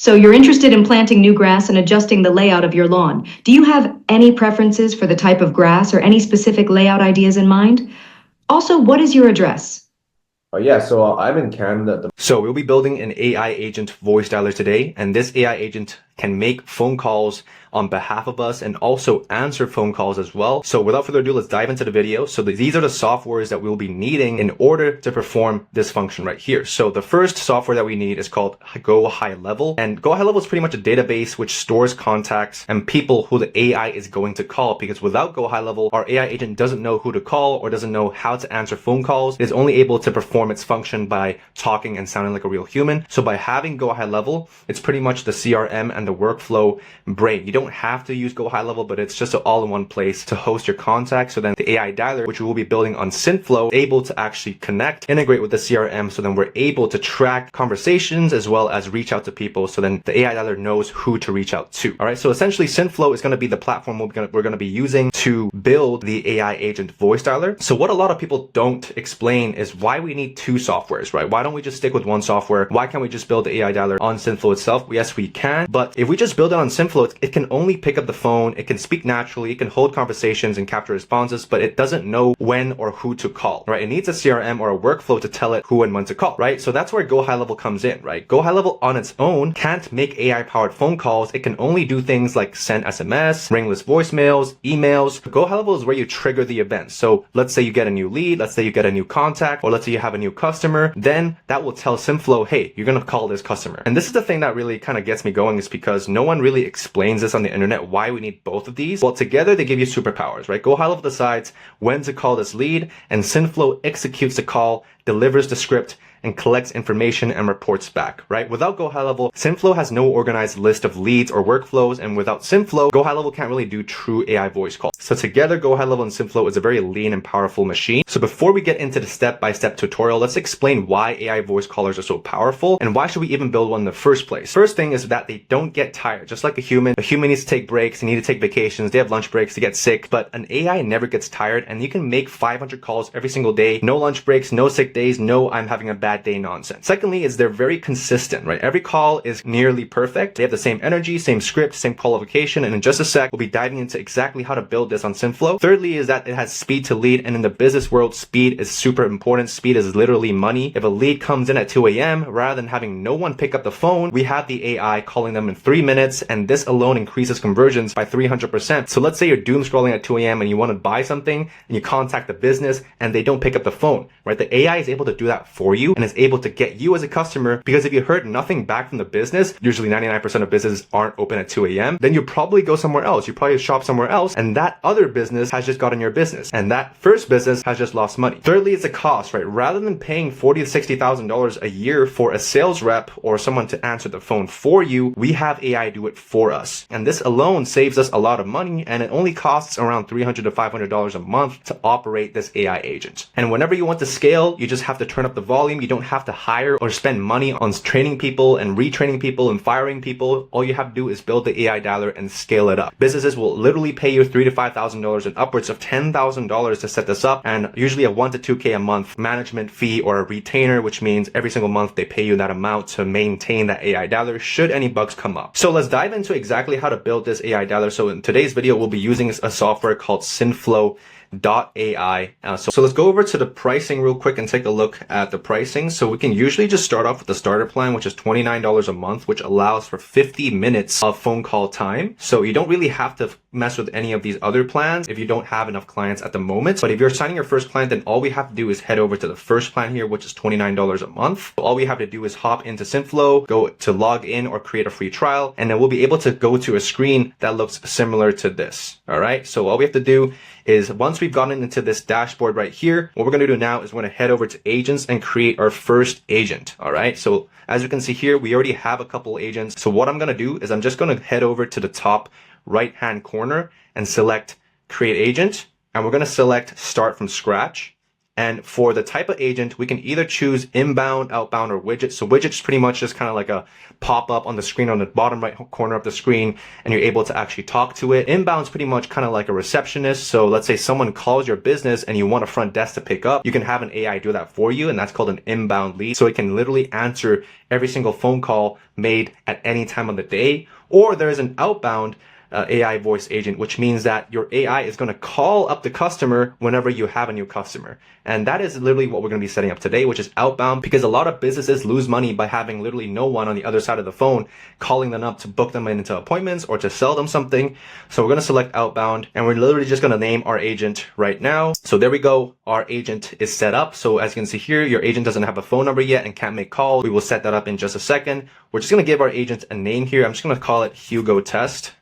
So you're interested in planting new grass and adjusting the layout of your lawn. Do you have any preferences for the type of grass or any specific layout ideas in mind? Also, what is your address? Yeah, I'm in Canada. So we'll be building an AI agent voice dialer today, and this AI agent can make phone calls on behalf of us and also answer phone calls as well. So without further ado, let's dive into the video. So these are the softwares that we'll be needing in order to perform this function right here. So the first software that we need is called Go High Level, and Go High Level is pretty much a database which stores contacts and people who the AI is going to call, because without Go High Level, our AI agent doesn't know who to call or doesn't know how to answer phone calls. It is only able to perform its function by talking and sounding like a real human. So by having Go High Level, it's pretty much the CRM and the workflow brain. You don't have to use Go High Level, but it's just an all-in-one place to host your contacts. So then the AI dialer, which we will be building on Synthflow, able to actually connect, integrate with the CRM. So then we're able to track conversations as well as reach out to people. So then the AI dialer knows who to reach out to. All right. So essentially Synthflow is going to be the platform we're going to be using to build the AI agent voice dialer. So what a lot of people don't explain is why we need two softwares, right? Why don't we just stick with one software? Why can't we just build the AI dialer on Synthflow itself? Yes, we can. But if we just build it on Synthflow, it can only pick up the phone. It can speak naturally. It can hold conversations and capture responses, but it doesn't know when or who to call, right? It needs a CRM or a workflow to tell it who and when to call, right? So that's where Go High Level comes in, right? Go High Level on its own can't make AI powered phone calls. It can only do things like send SMS, ringless voicemails, emails. Go High Level is where you trigger the events. So let's say you get a new lead, let's say you get a new contact, or let's say you have a new customer, then that will tell Synthflow, hey, you're going to call this customer. And this is the thing that really kind of gets me going, is because no one really explains this on the internet, why we need both of these. Well, together they give you superpowers, right? Go High Level decides when to call this lead, and Synthflow executes the call, delivers the script, and collects information and reports back, right? Without Go High Level, Synthflow has no organized list of leads or workflows, and without Synthflow, Go High Level can't really do true AI voice calls. So together, Go High Level and Synthflow is a very lean and powerful machine. So before we get into the step-by-step tutorial, let's explain why AI voice callers are so powerful and why should we even build one in the first place. First thing is that they don't get tired. Just like a human needs to take breaks, they need to take vacations, they have lunch breaks, they get sick, but an AI never gets tired, and you can make 500 calls every single day, no lunch breaks, no sick days, no I'm having a bad day nonsense. Secondly is they're very consistent, right? Every call is nearly perfect. They have the same energy, same script, same qualification, and in just a sec, we'll be diving into exactly how to build this on Synthflow. Thirdly is that it has speed to lead, and in the business world, speed is super important. Speed is literally money. If a lead comes in at 2 a.m., rather than having no one pick up the phone, we have the AI calling them in 3 minutes, and this alone increases conversions by 300%. So let's say you're doom scrolling at 2 a.m. and you want to buy something, and you contact the business, and they don't pick up the phone, right? The AI is able to do that for you, and is able to get you as a customer, because if you heard nothing back from the business, usually 99% of businesses aren't open at 2 a.m., then you probably go somewhere else. You probably shop somewhere else, and that other business has just gotten your business, and that first business has just lost money. Thirdly, it's a cost, right? Rather than paying $40,000 to $60,000 a year for a sales rep or someone to answer the phone for you, we have AI do it for us. And this alone saves us a lot of money, and it only costs around $300 to $500 a month to operate this AI agent. And whenever you want to scale, you just have to turn up the volume. You don't have to hire or spend money on training people and retraining people and firing people. All you have to do is build the AI dialer and scale it up. Businesses will literally pay you $3,000 to $5,000 and upwards of $10,000 to set this up, and usually a $1,000 to $2,000 a month management fee or a retainer, which means every single month they pay you that amount to maintain that AI dialer should any bugs come up. So let's dive into exactly how to build this AI dialer. So in today's video, we'll be using a software called Synthflow.ai. So let's go over to the pricing real quick and take a look at the pricing. So we can usually just start off with the starter plan, which is $29 a month, which allows for 50 minutes of phone call time. So you don't really have to mess with any of these other plans if you don't have enough clients at the moment. But if you're signing your first client, then all we have to do is head over to the first plan here, which is $29 a month. All we have to do is hop into Synthflow, go to log in or create a free trial, and then we'll be able to go to a screen that looks similar to this. All right. So all we have to do is once we've gotten into this dashboard right here, what we're going to do now is we're going to head over to agents and create our first agent. All right. So as you can see here, we already have a couple agents. So what I'm going to do is I'm just going to head over to the top right-hand corner and select create agent. And we're going to select start from scratch. And for the type of agent, we can either choose inbound, outbound, or widget. So widget is pretty much just kind of like a pop-up on the screen on the bottom right corner of the screen, and you're able to actually talk to it. Inbound is pretty much kind of like a receptionist. So let's say someone calls your business and you want a front desk to pick up, you can have an AI do that for you, and that's called an inbound lead. So it can literally answer every single phone call made at any time of the day. Or there is an outbound AI voice agent, which means that your AI is going to call up the customer whenever you have a new customer. And that is literally what we're going to be setting up today, which is outbound, because a lot of businesses lose money by having literally no one on the other side of the phone calling them up to book them into appointments or to sell them something. So we're going to select outbound, and we're literally just going to name our agent right now. So there we go. Our agent is set up. So as you can see here, your agent doesn't have a phone number yet and can't make calls. We will set that up in just a second. We're just going to give our agent a name here. I'm just going to call it Hugo Test.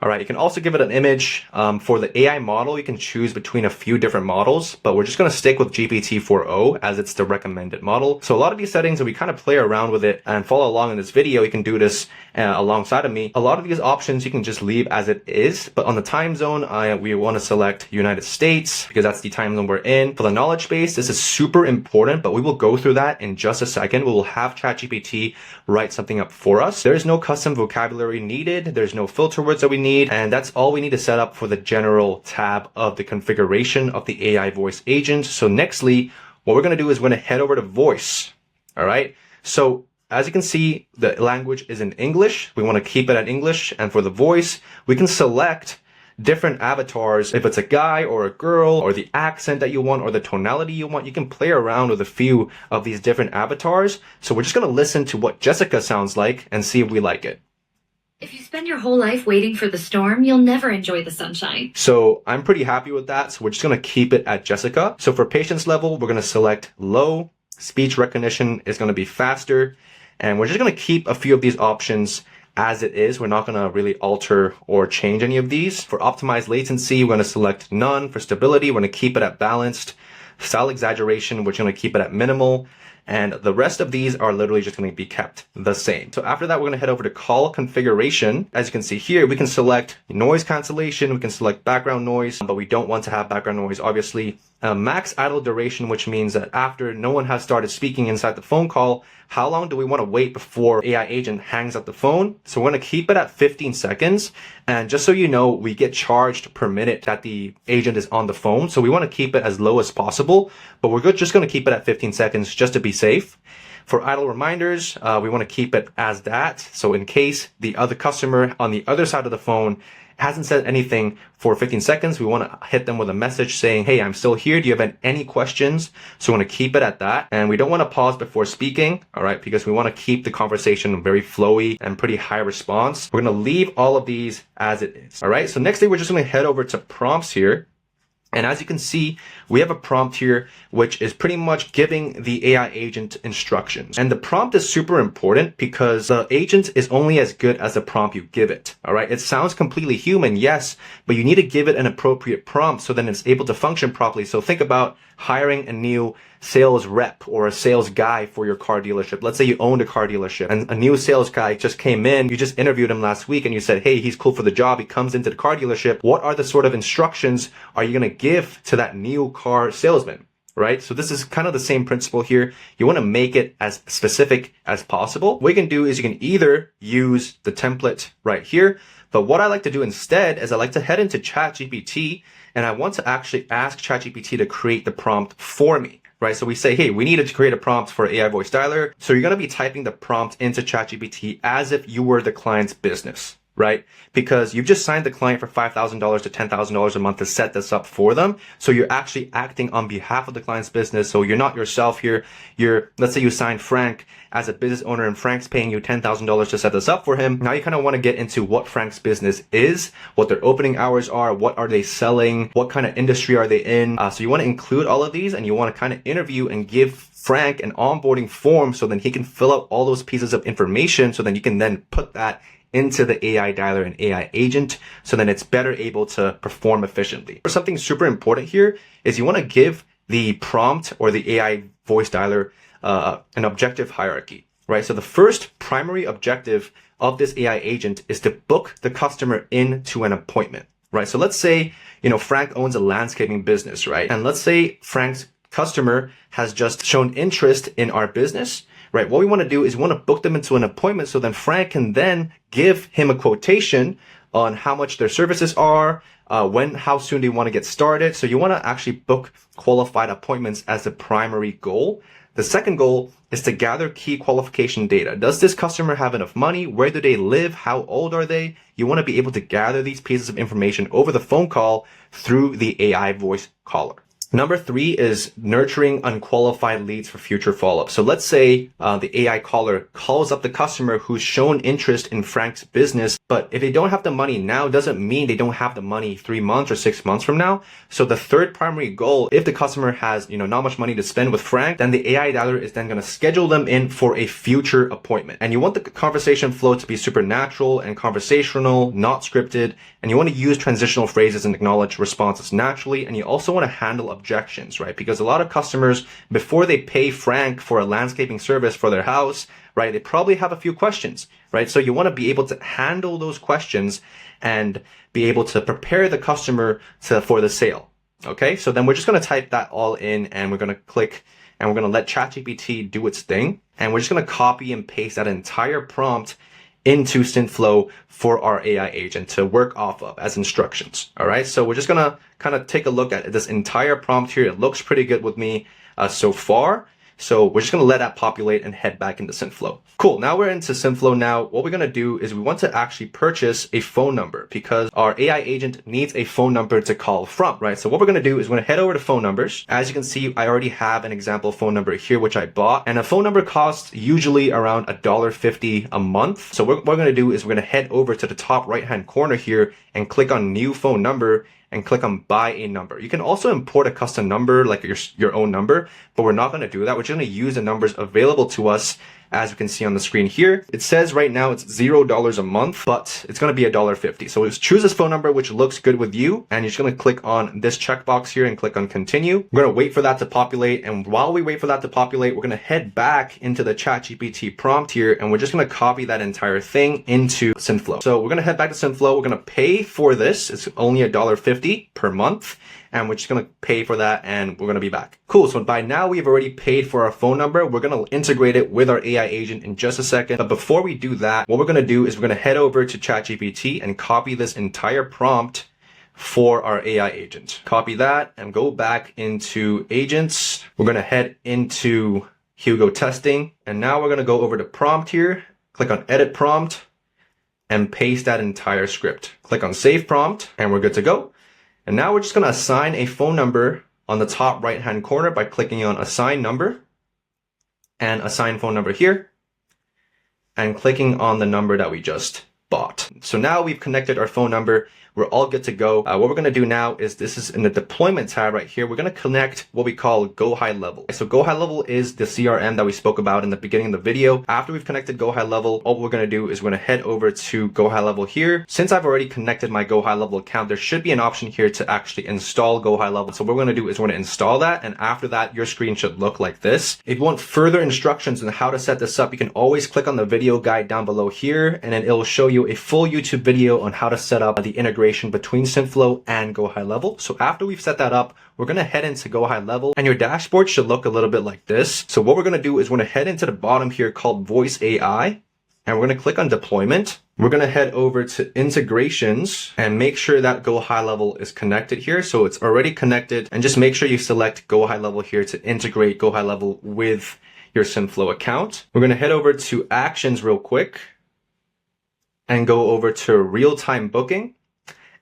All right, you can also give it an image. For the AI model, you can choose between a few different models, but we're just going to stick with GPT-4o as it's the recommended model. So a lot of these settings, if we kind of play around with it and follow along in this video, you can do this alongside of me. A lot of these options you can just leave as it is, but on the time zone, we want to select United States because that's the time zone we're in. For the knowledge base, this is super important, but we will go through that in just a second. We will have ChatGPT write something up for us. There is no custom vocabulary needed. There's no filter words that we need. And that's all we need to set up for the general tab of the configuration of the AI voice agent. So nextly, what we're going to do is we're going to head over to voice. All right. So as you can see, the language is in English. We want to keep it at English. And for the voice, we can select different avatars. If it's a guy or a girl or the accent that you want or the tonality you want, you can play around with a few of these different avatars. So we're just going to listen to what Jessica sounds like and see if we like it. If you spend your whole life waiting for the storm, you'll never enjoy the sunshine. So I'm pretty happy with that. So we're just going to keep it at Jessica. So for patience level, we're going to select low. Speech recognition is going to be faster. And we're just going to keep a few of these options as it is. We're not going to really alter or change any of these. For optimized latency, we're going to select none. For stability, we're going to keep it at balanced. Style exaggeration, we're going to keep it at minimal. And the rest of these are literally just going to be kept the same. So after that, we're going to head over to call configuration. As you can see here, we can select noise cancellation. We can select background noise, but we don't want to have background noise, obviously. Max idle duration, which means that after no one has started speaking inside the phone call, how long do we want to wait before AI agent hangs up the phone? So we're going to keep it at 15 seconds. And just so you know, we get charged per minute that the agent is on the phone. So we want to keep it as low as possible, but we're just going to keep it at 15 seconds just to be safe. For idle reminders, we want to keep it as that. So in case the other customer on the other side of the phone hasn't said anything for 15 seconds, we want to hit them with a message saying, hey, I'm still here. Do you have any questions? So we want to keep it at that. And we don't want to pause before speaking, all right, because we want to keep the conversation very flowy and pretty high response. We're going to leave all of these as it is, all right? So next thing, we're just going to head over to prompts here. And as you can see, we have a prompt here, which is pretty much giving the AI agent instructions. And the prompt is super important because the agent is only as good as the prompt you give it. All right. It sounds completely human. Yes, but you need to give it an appropriate prompt so then it's able to function properly. So think about hiring a new sales rep or a sales guy for your car dealership. Let's say you owned a car dealership and a new sales guy just came in. You just interviewed him last week and you said, hey, he's cool for the job. He comes into the car dealership. What are the sort of instructions are you going to give to that new car salesman? Right? So this is kind of the same principle here. You want to make it as specific as possible. What you can do is you can either use the template right here, but what I like to do instead is I like to head into ChatGPT and I want to actually ask ChatGPT to create the prompt for me. Right? So we say, hey, we needed to create a prompt for AI voice dialer. So you're going to be typing the prompt into ChatGPT as if you were the client's business, right? Because you've just signed the client for $5,000 to $10,000 a month to set this up for them. So you're actually acting on behalf of the client's business. So you're not yourself here. Let's say you signed Frank as a business owner and Frank's paying you $10,000 to set this up for him. Now you kind of want to get into what Frank's business is, what their opening hours are, what are they selling, what kind of industry are they in. So you want to include all of these and you want to kind of interview and give Frank an onboarding form so then he can fill out all those pieces of information so then you can then put that into the AI dialer and AI agent so then it's better able to perform efficiently. Something super important here is you want to give the prompt or the AI voice dialer an objective hierarchy, right? So the first primary objective of this AI agent is to book the customer into an appointment, right? So let's say, Frank owns a landscaping business, right? And let's say Frank's customer has just shown interest in our business, right? What we want to do is we want to book them into an appointment so then Frank can then give him a quotation on how much their services are, how soon they want to get started. So you want to actually book qualified appointments as the primary goal. The second goal is to gather key qualification data. Does this customer have enough money? Where do they live? How old are they? You want to be able to gather these pieces of information over the phone call through the AI voice caller. Number 3 is nurturing unqualified leads for future follow-up. So let's say the AI caller calls up the customer who's shown interest in Frank's business, but if they don't have the money now, doesn't mean they don't have the money 3 months or 6 months from now. So the third primary goal, if the customer has, not much money to spend with Frank, then the AI dialer is then going to schedule them in for a future appointment. And you want the conversation flow to be super natural and conversational, not scripted. And you want to use transitional phrases and acknowledge responses naturally. And you also want to handle objections, right? Because a lot of customers, before they pay Frank for a landscaping service for their house, right, they probably have a few questions, right? So you want to be able to handle those questions and be able to prepare the customer for the sale. Okay, so then we're just going to type that all in and we're going to click and we're going to let ChatGPT do its thing. And we're just going to copy and paste that entire prompt into Synthflow for our AI agent to work off of as instructions. All right, so we're just gonna kind of take a look at this entire prompt here. It looks pretty good with me so far. So we're just gonna let that populate and head back into Synthflow. Cool, now we're into Synthflow now. What we're gonna do is we want to actually purchase a phone number because our AI agent needs a phone number to call from, right? So what we're gonna do is we're gonna head over to phone numbers. As you can see, I already have an example phone number here, which I bought. And a phone number costs usually around $1.50 a month. So what we're gonna do is we're gonna head over to the top right-hand corner here and click on new phone number and click on buy a number. You can also import a custom number like your own number, but we're not going to do that. We're just going to use the numbers available to us. As you can see on the screen here, it says right now it's $0 a month, but it's going to be $1.50. So just choose this phone number, which looks good with you. And you're just going to click on this checkbox here and click on continue. We're going to wait for that to populate. And while we wait for that to populate, we're going to head back into the ChatGPT prompt here. And we're just going to copy that entire thing into Synthflow. So we're going to head back to Synthflow. We're going to pay for this. It's only $1.50 per month. And we're just going to pay for that and we're going to be back. Cool. So by now we've already paid for our phone number. We're going to integrate it with our AI agent in just a second. But before we do that, what we're going to do is we're going to head over to ChatGPT and copy this entire prompt for our AI agent. Copy that and go back into agents. We're going to head into Hugo testing. And now we're going to go over to prompt here, click on edit prompt and paste that entire script. Click on save prompt and we're good to go. And now we're just going to assign a phone number on the top right-hand corner by clicking on assign number and assign phone number here and clicking on the number that we just bought. So now we've connected our phone number. We're all good to go. What we're going to do now is this is in the deployment tab right here. We're going to connect what we call Go High Level. So Go High Level is the CRM that we spoke about in the beginning of the video. After we've connected Go High Level, all we're going to do is we're going to head over to Go High Level here. Since I've already connected my Go High Level account, there should be an option here to actually install Go High Level. So what we're going to do is we're going to install that. And after that, your screen should look like this. If you want further instructions on how to set this up, you can always click on the video guide down below here, and then it'll show you a full YouTube video on how to set up the integration between Synthflow and Go High Level. So after we've set that up, we're going to head into Go High Level and your dashboard should look a little bit like this. So what we're going to do is we're going to head into the bottom here called Voice AI and we're going to click on deployment. We're going to head over to integrations and make sure that Go High Level is connected here. So it's already connected and just make sure you select Go High Level here to integrate Go High Level with your Synthflow account. We're going to head over to actions real quick and go over to real-time booking.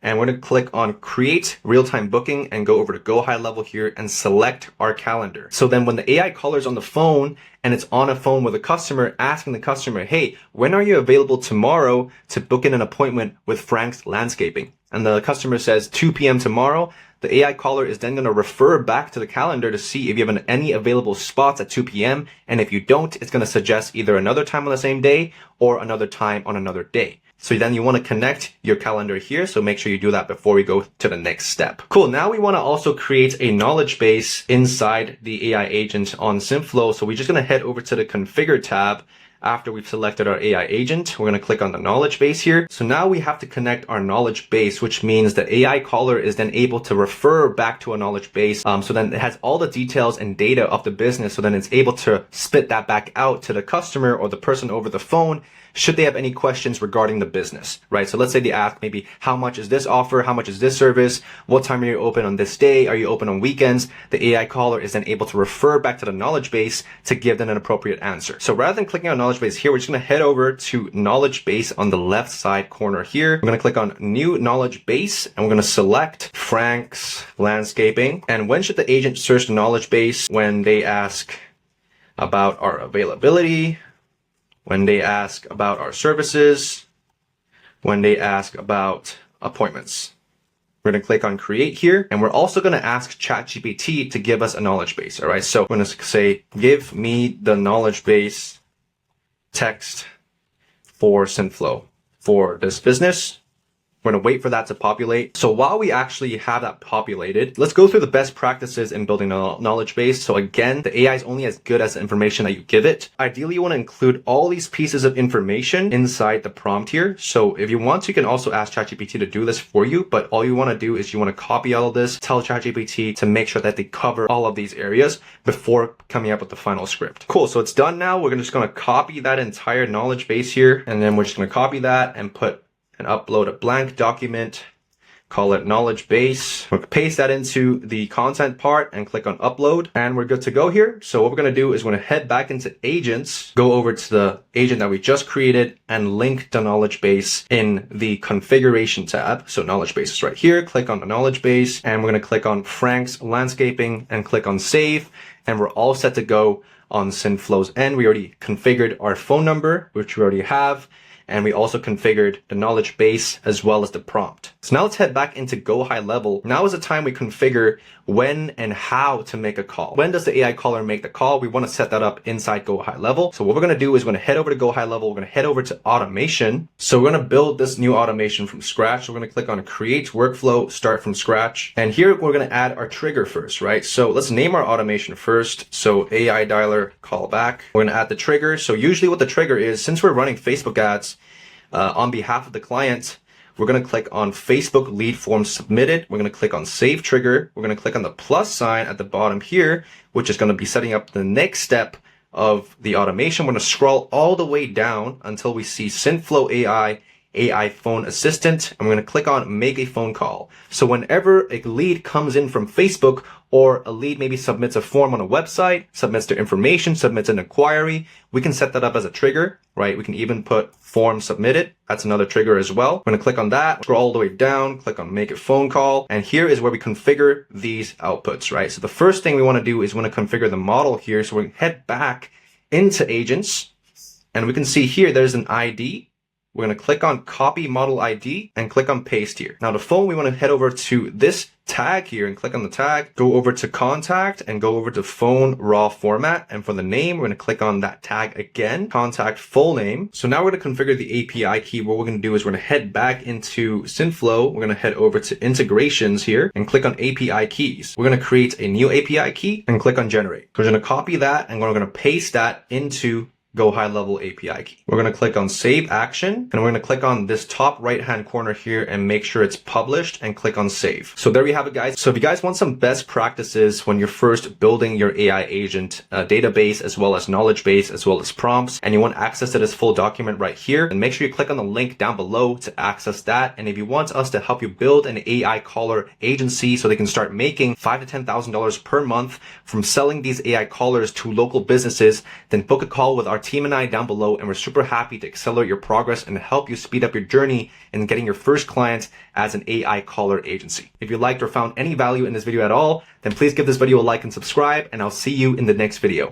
And we're going to click on create real-time booking and go over to Go High Level here and select our calendar. So then when the AI caller is on the phone and it's on a phone with a customer, asking the customer, hey, when are you available tomorrow to book in an appointment with Frank's Landscaping? And the customer says 2 p.m. tomorrow. The AI caller is then going to refer back to the calendar to see if you have any available spots at 2 p.m. And if you don't, it's going to suggest either another time on the same day or another time on another day. So then you want to connect your calendar here. So make sure you do that before we go to the next step. Cool. Now we want to also create a knowledge base inside the AI agent on Synthflow. So we're just going to head over to the configure tab after we've selected our AI agent, we're going to click on the knowledge base here. So now we have to connect our knowledge base, which means the AI caller is then able to refer back to a knowledge base. So then it has all the details and data of the business. So then it's able to spit that back out to the customer or the person over the phone should they have any questions regarding the business, right? So let's say they ask maybe, how much is this offer? How much is this service? What time are you open on this day? Are you open on weekends? The AI caller is then able to refer back to the knowledge base to give them an appropriate answer. So rather than clicking on knowledge base here, we're just going to head over to knowledge base on the left side corner here. We're going to click on new knowledge base and we're going to select Frank's Landscaping. And when should the agent search the knowledge base? When they ask about our availability, when they ask about our services, when they ask about appointments. We're going to click on create here, and we're also going to ask ChatGPT to give us a knowledge base. All right, so we're going to say, give me the knowledge base text for SynthFlow for this business. We're going to wait for that to populate. So while we actually have that populated, let's go through the best practices in building a knowledge base. So again, the AI is only as good as the information that you give it. Ideally, you want to include all these pieces of information inside the prompt here. So if you want to, you can also ask ChatGPT to do this for you. But all you want to do is you want to copy all of this, tell ChatGPT to make sure that they cover all of these areas before coming up with the final script. Cool. So it's done now. We're just going to copy that entire knowledge base here. And then we're just going to copy that and put and upload a blank document, call it knowledge base. We'll paste that into the content part and click on upload, and we're good to go here. So what we're going to do is we're going to head back into agents, go over to the agent that we just created and link the knowledge base in the configuration tab. So knowledge base is right here. Click on the knowledge base and we're going to click on Frank's Landscaping and click on save. And we're all set to go on SynthFlow's end. We already configured our phone number, which we already have. And we also configured the knowledge base as well as the prompt. So now let's head back into Go High Level. Now is the time we configure when and how to make a call. When does the AI caller make the call? We want to set that up inside Go High Level. So what we're going to do is we're going to head over to Go High Level. We're going to head over to automation. So we're going to build this new automation from scratch. So we're going to click on create workflow, start from scratch. And here we're going to add our trigger first, right? So let's name our automation first. So AI dialer call back. We're going to add the trigger. So usually what the trigger is, since we're running Facebook ads, on behalf of the client, we're going to click on Facebook lead form submitted. We're going to click on save trigger. We're going to click on the plus sign at the bottom here, which is going to be setting up the next step of the automation. We're going to scroll all the way down until we see SynthFlow AI phone assistant, and we're going to click on make a phone call. So whenever a lead comes in from Facebook, or a lead maybe submits a form on a website, submits their information, submits an inquiry, we can set that up as a trigger, right? We can even put form submitted. That's another trigger as well. We're going to click on that, scroll all the way down, click on make a phone call. And here is where we configure these outputs, right? So the first thing we want to do is we want to configure the model here. So we can head back into agents and we can see here, there's an ID. We're going to click on copy model ID and click on paste here. Now the phone, we want to head over to this tag here and click on the tag, go over to contact and go over to phone raw format. And for the name, we're going to click on that tag again, contact full name. So now we're going to configure the API key. What we're going to do is we're going to head back into SynthFlow. We're going to head over to integrations here and click on API keys. We're going to create a new API key and click on generate. So we're going to copy that and we're going to paste that into Go High Level API key. We're going to click on save action and we're going to click on this top right hand corner here and make sure it's published and click on save. So there we have it, guys. So if you guys want some best practices when you're first building your AI agent database, as well as knowledge base, as well as prompts, and you want access to this full document right here, and make sure you click on the link down below to access that. And if you want us to help you build an AI caller agency so they can start making $5,000 to $10,000 per month from selling these AI callers to local businesses, then book a call with our team and I down below, and we're super happy to accelerate your progress and help you speed up your journey in getting your first client as an AI caller agency. If you liked or found any value in this video at all, then please give this video a like and subscribe, and I'll see you in the next video.